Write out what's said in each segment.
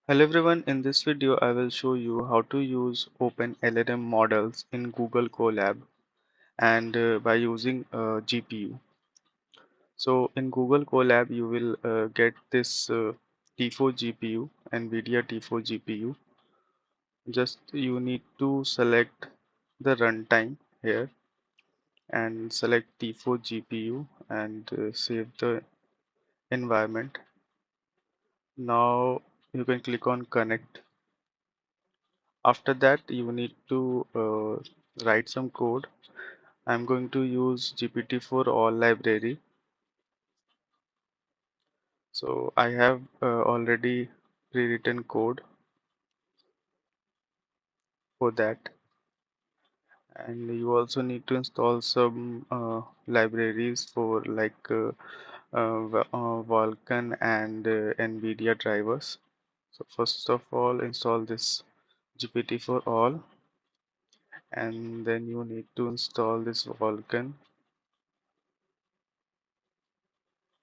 Hello everyone, in this video I will show you how to use Open LLM models in Google Colab and by using GPU. So in Google Colab you will get this T4 GPU, NVIDIA T4 GPU. Just you need to select the runtime here and select T4 GPU and save the environment. Now you can click on connect. After that you need to write some code. I'm going to use GPT for all library. So I have already pre-written code for that, and you also need to install some libraries for like Vulkan and NVIDIA drivers. So first of all install this GPT for all, and then you need to install this Vulkan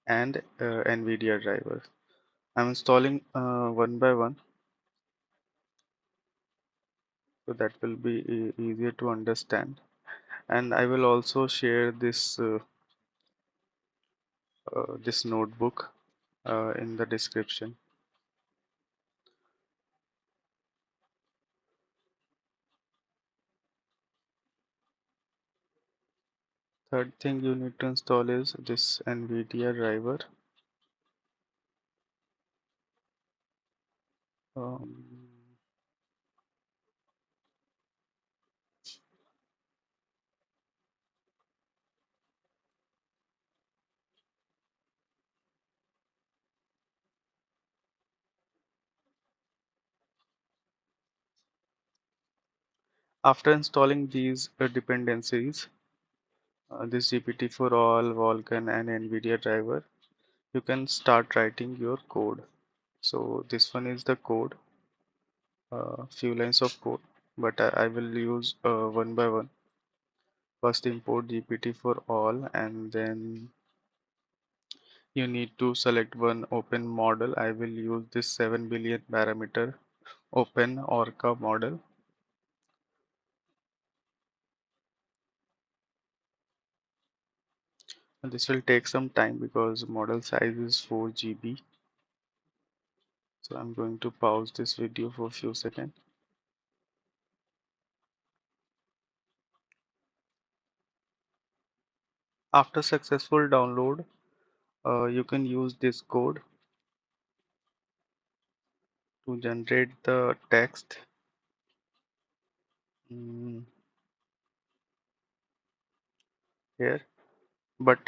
and NVIDIA drivers. I'm installing one by one, so that will be easier to understand. And I will also share this notebook in the description. Third thing you need to install is this NVIDIA driver. Um, After installing these dependencies, this GPT for all, Vulkan and NVIDIA driver, you can start writing your code. So this one is the code, few lines of code, but I will use one by one. First import GPT for all, and then you need to select one open model. I will use this 7 billion parameter open Orca model. And this will take some time because model size is 4 GB. So I'm going to pause this video for a few seconds. After successful download, you can use this code to generate the text. mm, Here. But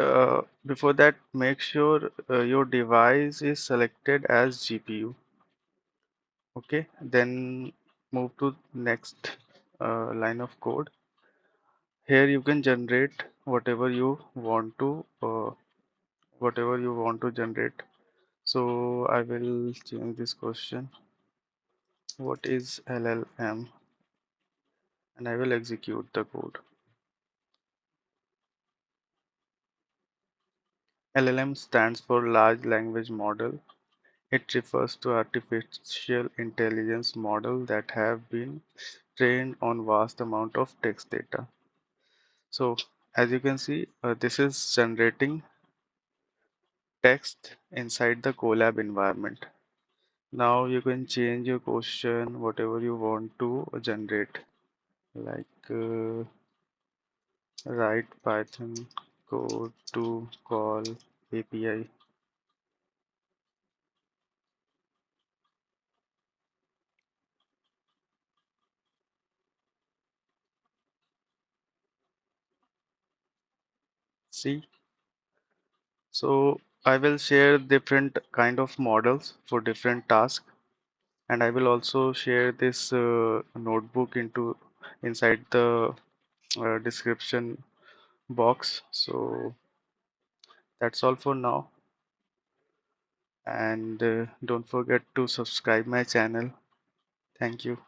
before that, make sure your device is selected as GPU. Okay, then move to next line of code. Here you can generate whatever you want to generate. So I will change this question. What is LLM? And I will execute the code. LLM stands for Large Language Model. It refers to artificial intelligence model that have been trained on vast amount of text data. So as you can see, this is generating text inside the Colab environment. Now you can change your question whatever you want to generate, like write Python code to call API. See, so I will share different kind of models for different tasks, and I will also share this notebook inside the description box. So that's all for now, and don't forget to subscribe my channel. Thank you.